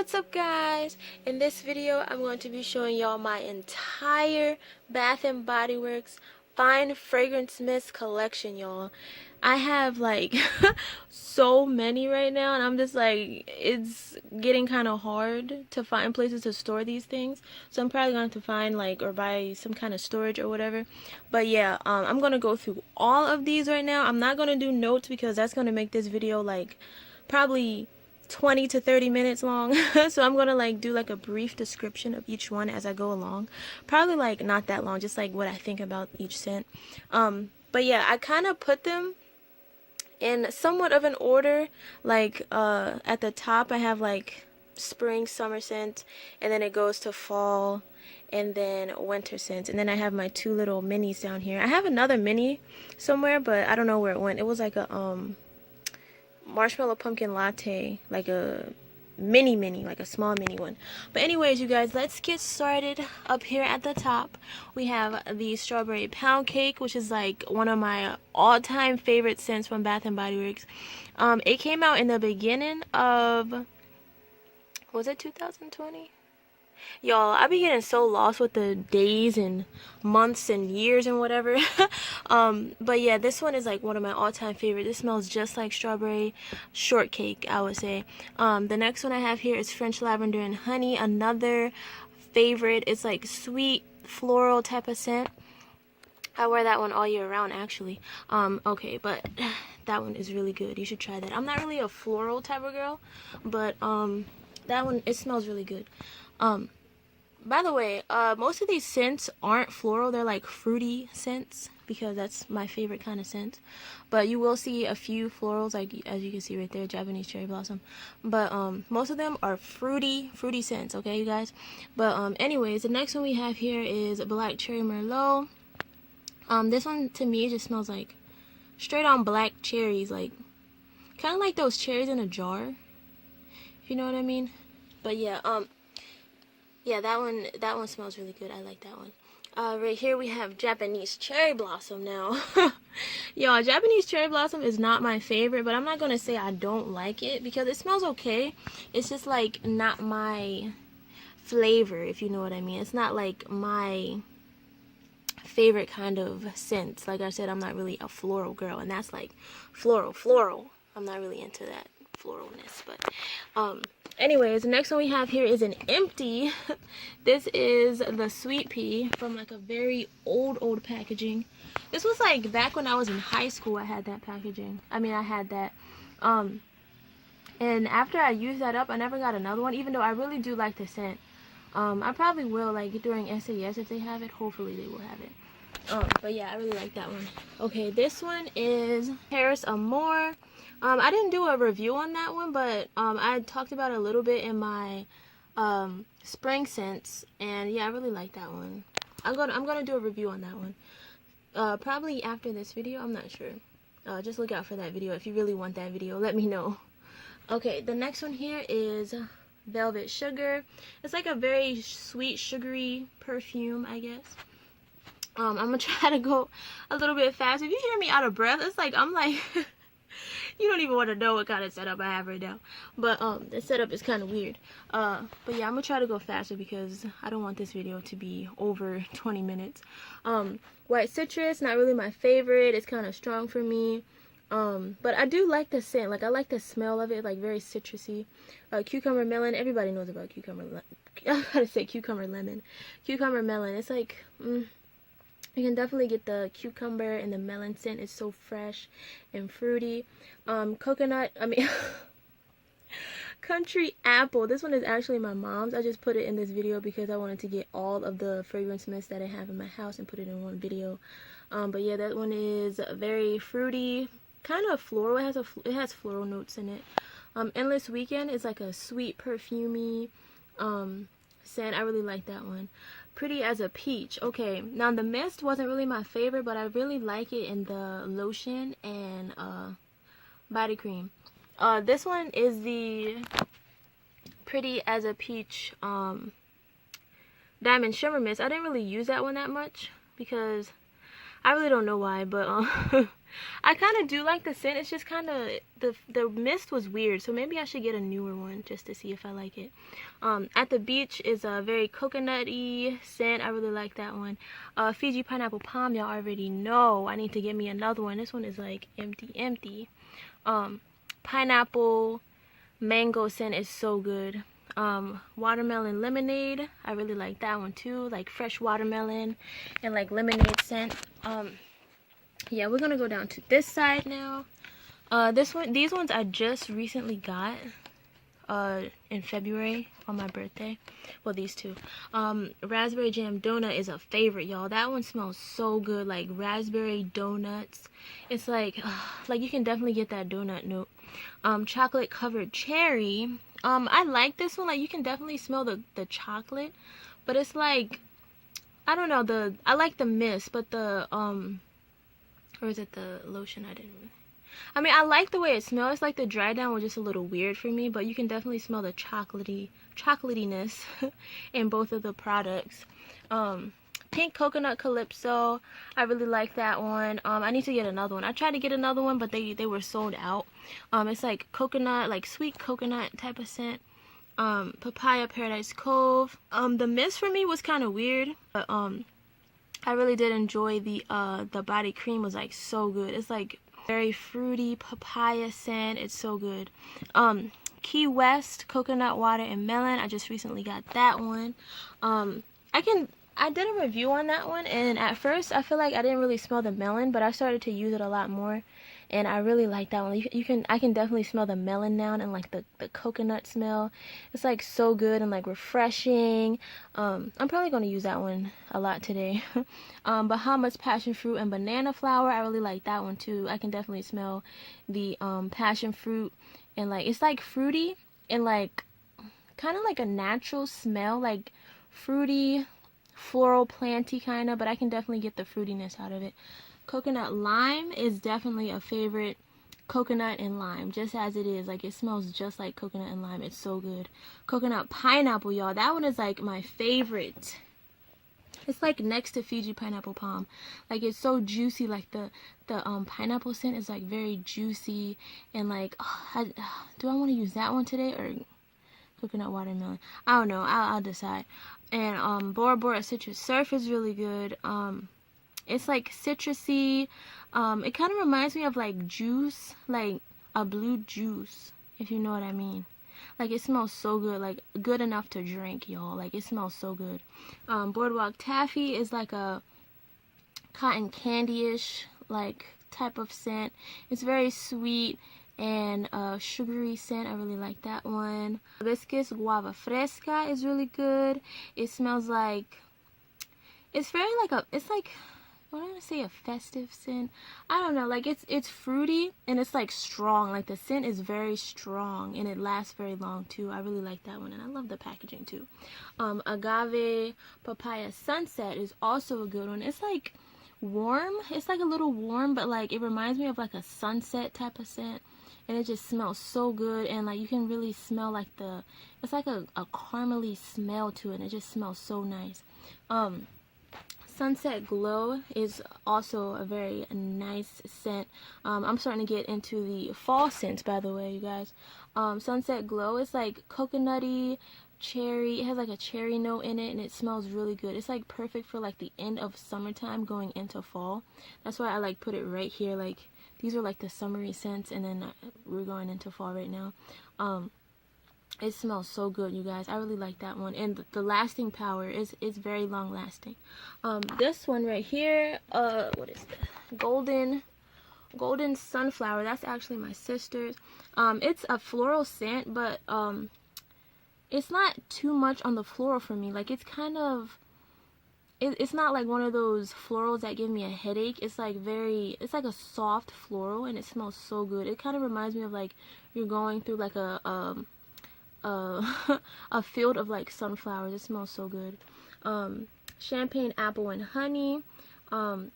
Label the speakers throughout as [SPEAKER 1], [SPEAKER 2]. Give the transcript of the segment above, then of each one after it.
[SPEAKER 1] What's up, guys? In this video I'm going to be showing y'all my entire Bath and Body Works fine fragrance mist collection, y'all. I have like so many right now, and I'm just like, it's getting kind of hard to find places to store these things, so I'm probably going to have to find like or buy some kind of storage or whatever. But yeah, I'm gonna go through all of these right now. I'm not gonna do notes because that's gonna make this video like probably 20 to 30 minutes long. So I'm gonna like do like a brief description of each one as I go along, probably like not that long, just like what I think about each scent. But yeah, I kind of put them in somewhat of an order. Like at the top I have like spring, summer scent, and then it goes to fall, and then winter scent, and then I have my two little minis down here. I have another mini somewhere, but I don't know where it went. It was like a marshmallow pumpkin latte, like a mini, like a small mini one. But anyways, you guys, let's get started. Up here at the top we have the strawberry pound cake, which is like one of my all-time favorite scents from Bath and Body Works. It came out in the beginning of, was it 2020? Y'all, I be getting so lost with the days and months and years and whatever. But yeah, this one is like one of my all-time favorite. This smells just like strawberry shortcake, I would say. The next one I have here is French lavender and honey, another favorite. It's like sweet floral type of scent. I wear that one all year round, actually. Okay, but that one is really good. You should try that. I'm not really a floral type of girl, but that one, it smells really good. By the way, most of these scents aren't floral. They're like fruity scents, because that's my favorite kind of scent. But you will see a few florals, like as you can see right there, Japanese cherry blossom. But most of them are fruity scents, okay, you guys? But anyways, the next one we have here is black cherry merlot. This one to me just smells like straight on black cherries, like kind of like those cherries in a jar, if you know what I mean. But yeah, yeah, that one smells really good. I like that one. Right here we have Japanese cherry blossom now. Y'all, Japanese cherry blossom is not my favorite, but I'm not gonna say I don't like it, because it smells okay. It's just like not my flavor, if you know what I mean. It's not like my favorite kind of scent. Like I said, I'm not really a floral girl, and that's like floral. I'm not really into that floralness. But anyways, the next one we have here is an empty. This is the sweet pea from like a very old packaging. This was like back when I was in high school. I had that packaging. I mean, I had that. And after I used that up, I never got another one, even though I really do like the scent. I probably will, like during SAS if they have it. Hopefully they will have it. But yeah, I really like that one. Okay, this one is Paris Amour. I didn't do a review on that one, but I talked about it a little bit in my spring scents, and yeah, I really like that one. I'm gonna do a review on that one. Probably after this video. I'm not sure. Just look out for that video. If you really want that video, let me know. Okay, the next one here is Velvet Sugar. It's like a very sweet, sugary perfume, I guess. I'm gonna try to go a little bit fast. If you hear me out of breath, it's like I'm like you don't even want to know what kind of setup I have right now. But the setup is kind of weird. But yeah, I'm gonna try to go faster because I don't want this video to be over 20 minutes. White Citrus, not really my favorite. It's kind of strong for me. But I do like the scent. Like, I like the smell of it, like very citrusy. Cucumber melon. Everybody knows about cucumber. I gotta say cucumber lemon. Cucumber melon. It's like you can definitely get the cucumber and the melon scent. It's so fresh and fruity. Coconut, I mean, country apple. This one is actually my mom's. I just put it in this video because I wanted to get all of the fragrance mist that I have in my house and put it in one video. But yeah, that one is very fruity, kind of floral. It has floral notes in it. Endless Weekend is like a sweet, perfumey scent. I really like that one. Pretty as a Peach. Okay, now the mist wasn't really my favorite, but I really like it in the lotion and body cream. This one is the Pretty as a Peach Diamond Shimmer Mist. I didn't really use that one that much because I really don't know why, but I kind of do like the scent. It's just kind of, the mist was weird, so maybe I should get a newer one just to see if I like it. At the Beach is a very coconutty scent. I really like that one. Fiji Pineapple Palm, y'all already know. I need to get me another one. This one is like empty. Pineapple mango scent is so good. Watermelon lemonade, I really like that one too, like fresh watermelon and like lemonade scent. Yeah, we're gonna go down to this side now. These ones I just recently got in February on my birthday. Well, these two. Raspberry jam donut is a favorite, y'all. That one smells so good, like raspberry donuts. It's like you can definitely get that donut note. Chocolate covered cherry. I like this one. Like, you can definitely smell the chocolate, but it's like, I don't know, I like the mist, but the or is it the lotion? I mean, I like the way it smells. Like, the dry down was just a little weird for me, but you can definitely smell the chocolatiness in both of the products. Pink Coconut Calypso, I really like that one. I need to get another one. I tried to get another one, but they were sold out. It's like coconut, like sweet coconut type of scent. Papaya Paradise Cove. The mist for me was kind of weird, but I really did enjoy the body cream. Was like so good. It's like very fruity papaya scent. It's so good. Key West Coconut Water and Melon. I just recently got that one. I did a review on that one, and at first I feel like I didn't really smell the melon, but I started to use it a lot more, and I really like that one. I can definitely smell the melon now, and like the coconut smell. It's like so good and like refreshing. I'm probably gonna use that one a lot today. Bahamas passion fruit and banana flower. I really like that one too. I can definitely smell the passion fruit, and like it's like fruity and like kind of like a natural smell, like fruity, floral, planty kind of, but I can definitely get the fruitiness out of it. Coconut lime is definitely a favorite. Coconut and lime, just as it is, like it smells just like coconut and lime. It's so good. Coconut pineapple, y'all, that one is like my favorite. It's like next to Fiji Pineapple Palm. Like, it's so juicy. Like the pineapple scent is like very juicy, and like do I want to use that one today or coconut watermelon? I don't know. I'll decide. And Bora Bora Citrus Surf is really good. It's like citrusy. It kind of reminds me of like juice, like a blue juice, if you know what I mean. Like, it smells so good, like good enough to drink, y'all. Like, it smells so good. Boardwalk Taffy is like a cotton candy-ish like type of scent. It's very sweet and sugary scent. I really like that one. Hibiscus Guava Fresca is really good. It smells like, it's very like it's like, what do I want to say, a festive scent? I don't know, like it's fruity and it's like strong. Like, the scent is very strong and it lasts very long too. I really like that one, and I love the packaging too. Agave Papaya Sunset is also a good one. It's like warm. It's like a little warm, but like it reminds me of like a sunset type of scent. And it just smells so good, and like you can really smell like it's like a caramely smell to it, and it just smells so nice. Sunset Glow is also a very nice scent. I'm starting to get into the fall scents, by the way, you guys. Sunset Glow is like coconutty, cherry. It has like a cherry note in it, and it smells really good. It's like perfect for like the end of summertime going into fall. That's why I like put it right here. Like, these are like the summery scents, and then we're going into fall right now. It smells so good, you guys. I really like that one, and the lasting power is very long lasting. This one right here, what is this? Golden Sunflower. That's actually my sister's. It's a floral scent, but it's not too much on the floral for me. Like, it's kind of, it's not like one of those florals that give me a headache. It's like it's like a soft floral, and it smells so good. It kind of reminds me of like you're going through like a field of like sunflowers. It smells so good. Champagne Apple and Honey.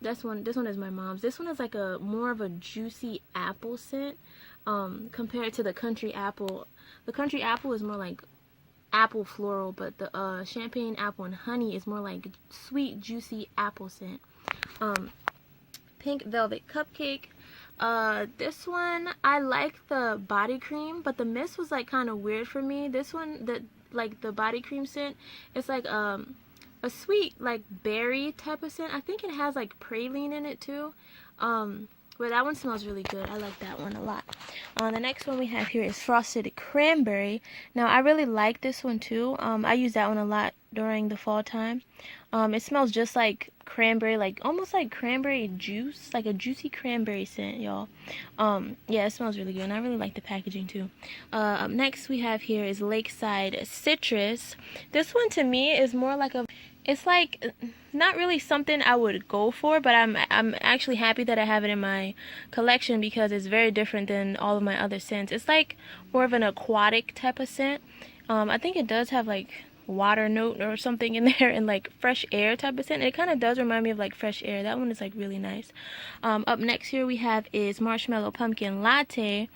[SPEAKER 1] This one is my mom's. This one is like more of a juicy apple scent compared to the Country Apple. The Country Apple is more like apple floral, but the Champagne Apple and Honey is more like sweet, juicy apple scent. Pink Velvet Cupcake. This one, I like the body cream, but the mist was like kind of weird for me. This one, the body cream scent, it's like a sweet like berry type of scent. I think it has like praline in it too. But that one smells really good. I like that one a lot. The next one we have here is Frosted Cranberry. Now I really like this one too. I use that one a lot during the fall time. It smells just like cranberry, like almost like cranberry juice, like a juicy cranberry scent, y'all. Yeah, it smells really good, and I really like the packaging too. Up next we have here is Lakeside Citrus. This one to me is more like it's like not really something I would go for, but I'm actually happy that I have it in my collection because it's very different than all of my other scents. It's like more of an aquatic type of scent. I think it does have like water note or something in there, and like fresh air type of scent. It kind of does remind me of like fresh air. That one is like really nice. Up next here we have is Marshmallow Pumpkin Latte.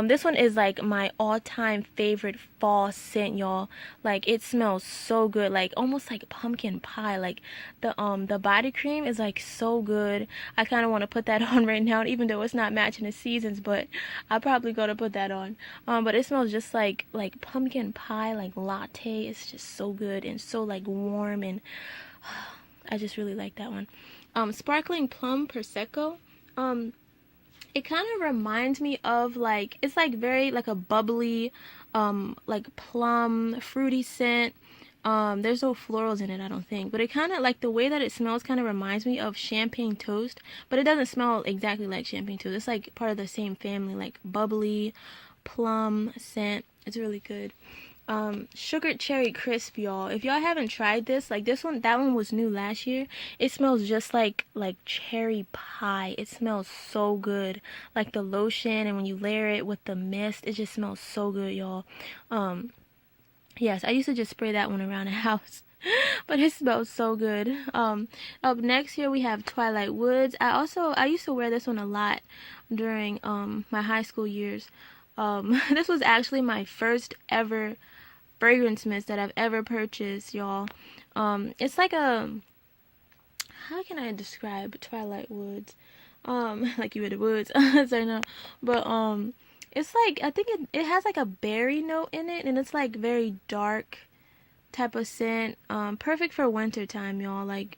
[SPEAKER 1] This one is like my all-time favorite fall scent, y'all. Like it smells so good, like almost like pumpkin pie. Like the body cream is like so good. I kind of want to put that on right now, even though it's not matching the seasons, but I'll probably go to put that on. But it smells just like pumpkin pie, like latte. It's just so good and so like warm, and I just really like that one. Sparkling Plum Prosecco. It kind of reminds me of like, it's like very like a bubbly like plum fruity scent. There's no florals in it, I don't think, but it kind of like the way that it smells kind of reminds me of champagne toast, but it doesn't smell exactly like champagne toast. It's like part of the same family, like bubbly plum scent. It's really good. Sugar cherry crisp, y'all. If y'all haven't tried this, like that one was new last year. It smells just like cherry pie. It smells so good, like the lotion, and when you layer it with the mist, it just smells so good, y'all. Yes, I used to just spray that one around the house. But it smells so good. Up next here we have Twilight Woods. I used to wear this one a lot during my high school years. This was actually my first ever fragrance mist that I've ever purchased, y'all. It's like how can I describe Twilight Woods? Like you were the woods. So no. But it's like, I think it has like a berry note in it, and it's like very dark type of scent. Perfect for winter time, y'all. Like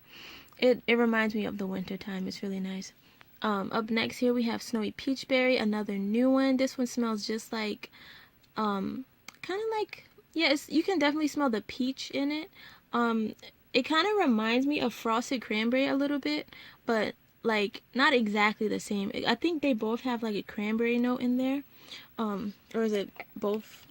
[SPEAKER 1] it reminds me of the winter time. It's really nice. Up next here we have Snowy Peachberry, another new one. This one smells just like kind of like, yeah, you can definitely smell the peach in it. It kind of reminds me of Frosted Cranberry a little bit, but like not exactly the same. I think they both have like a cranberry note in there. Or is it both?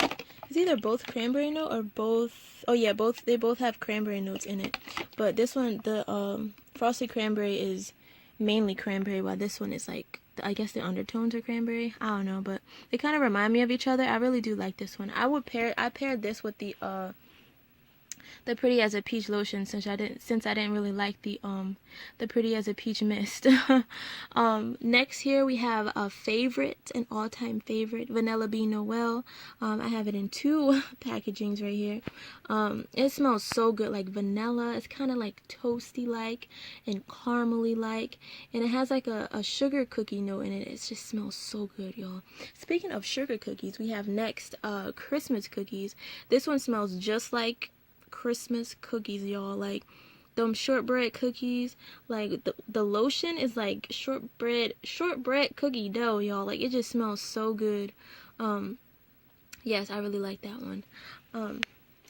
[SPEAKER 1] It's either both cranberry note or both. Oh yeah, both. They both have cranberry notes in it. But this one, the Frosted Cranberry is mainly cranberry, while this one is like, I guess the undertones are cranberry. I don't know, but they kind of remind me of each other. I really do like this one. I paired this with the Pretty as a Peach lotion, since I didn't really like the Pretty as a Peach mist. Next here we have a favorite, an all-time favorite, Vanilla Bean Noel. I have it in two packagings right here. It smells so good, like vanilla. It's kind of like toasty like and caramely like, and it has like a sugar cookie note in it. It just smells so good, y'all. Speaking of sugar cookies, we have next Christmas cookies. This one smells just like Christmas cookies, y'all. Like them shortbread cookies, like the lotion is like shortbread cookie dough, y'all. Like it just smells so good. Yes, I really like that one.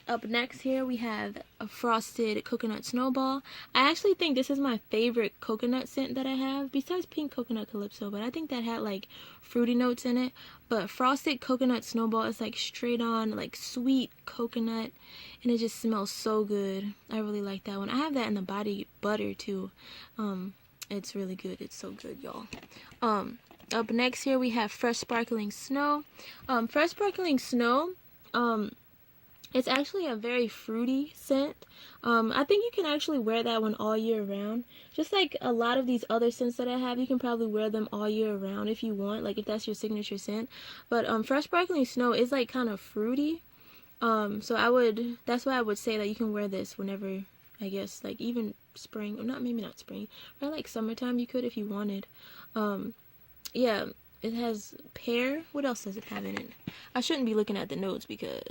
[SPEAKER 1] Up next here we have a Frosted Coconut Snowball. I actually think this is my favorite coconut scent that I have, besides Pink Coconut Calypso, but I think that had like fruity notes in it. But Frosted Coconut Snowball is like straight on like sweet coconut, and it just smells so good. I really like that one. I have that in the body butter too. It's really good. It's so good, y'all. Up next here we have Fresh Sparkling Snow. Fresh Sparkling Snow, it's actually a very fruity scent. I think you can actually wear that one all year round. Just like a lot of these other scents that I have, you can probably wear them all year round if you want, like if that's your signature scent. But Fresh Sparkling Snow is like kind of fruity. So that's why I would say that you can wear this whenever, I guess, like even spring, or maybe not spring, or like summertime you could if you wanted. yeah, it has pear. What else does it have in it? I shouldn't be looking at the notes because,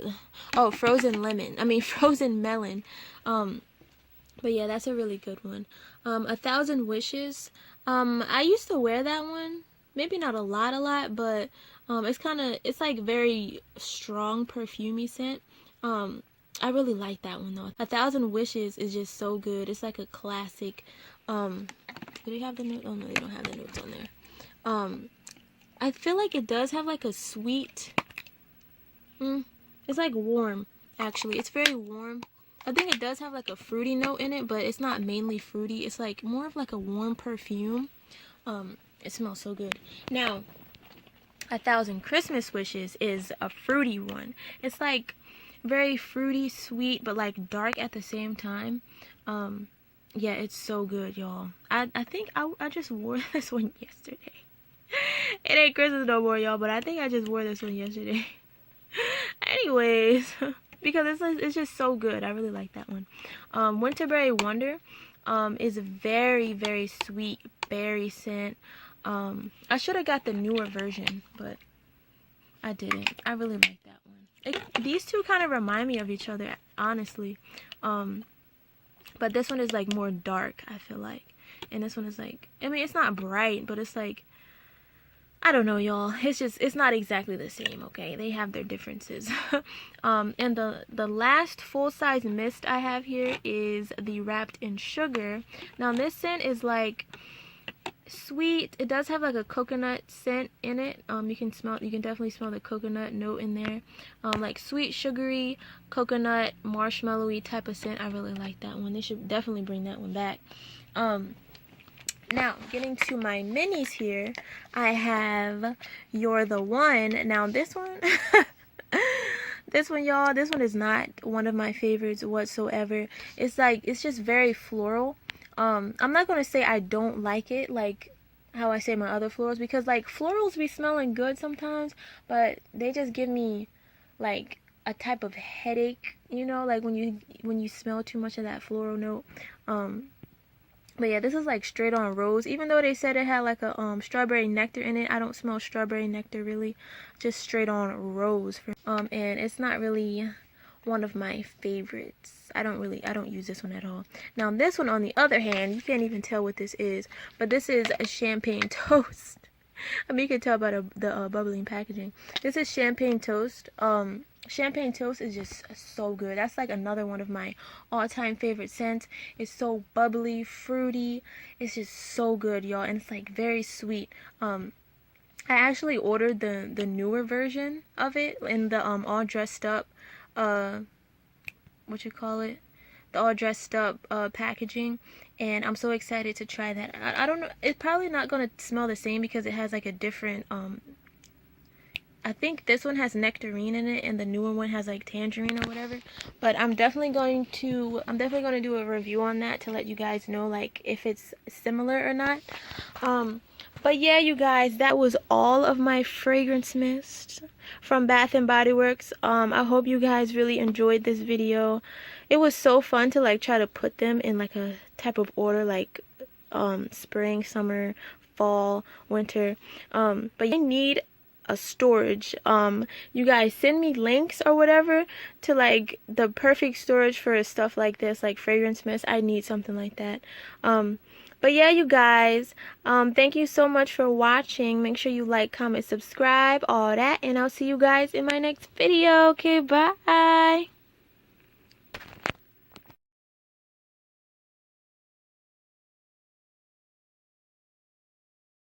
[SPEAKER 1] oh, frozen lemon. I mean, frozen melon. But yeah, that's a really good one. 1,000 Wishes. I used to wear that one. Maybe not a lot, but it's like very strong perfumey scent. I really like that one though. 1,000 Wishes is just so good. It's like a classic. Do they have the note? Oh no, they don't have the notes on there. I feel like it does have like a sweet. It's like warm. Actually, it's very warm. I think it does have like a fruity note in it, but it's not mainly fruity. It's like more of like a warm perfume. It smells so good. Now, 1,000 Christmas Wishes is a fruity one. It's like very fruity, sweet, but like dark at the same time. Yeah, it's so good, y'all. I think I just wore this one yesterday. It ain't Christmas no more, y'all, but I think I just wore this one yesterday. Anyways, because it's just so good. I really like that one. Winterberry Wonder is a very, very sweet berry scent. I should have got the newer version, but I didn't. I really like that one. These two kind of remind me of each other, honestly. But this one is like more dark, I feel like. And this one is like, I mean, it's not bright, but it's like, I don't know, y'all. It's not exactly the same, okay? They have their differences. And the last full-size mist I have here is the Wrapped in Sugar. Now, this scent is like sweet. It does have like a coconut scent in it. You can definitely smell the coconut note in there. Like sweet, sugary, coconut, marshmallowy type of scent. I really like that one. They should definitely bring that one back. Now, getting to my minis here, I have You're the One. Now, this one, y'all, this one is not one of my favorites whatsoever. It's just very floral. I'm not going to say I don't like it, like how I say my other florals, because, like, florals be smelling good sometimes, but they just give me, like, a type of headache, you know, like, when you smell too much of that floral note. But yeah, this is like straight on rose. Even though they said it had like a strawberry nectar in it, I don't smell strawberry nectar really. Just straight on rose. And it's not really one of my favorites. I don't use this one at all. Now this one, on the other hand, you can't even tell what this is, but this is a champagne toast. I mean, you can tell by the bubbling packaging. This is champagne toast. Champagne toast is just so good. That's like another one of my all-time favorite scents. It's so bubbly, fruity. It's just so good, y'all, and it's like very sweet. I actually ordered the newer version of it in the all dressed up what you call it? The all dressed up packaging, and I'm so excited to try that. I don't know, it's probably not gonna smell the same because it has like a different I think this one has nectarine in it, and the newer one has like tangerine or whatever. But I'm definitely going to do a review on that to let you guys know like if it's similar or not. But yeah, you guys, that was all of my fragrance mist from Bath and Body Works. I hope you guys really enjoyed this video. It was so fun to like try to put them in like a type of order, like spring, summer, fall, winter. But I need a storage. You guys send me links or whatever to like the perfect storage for stuff like this, like fragrance mist. I need something like that. But yeah, you guys, thank you so much for watching. Make sure you like, comment, subscribe, all that, and I'll see you guys in my next video. Okay, bye.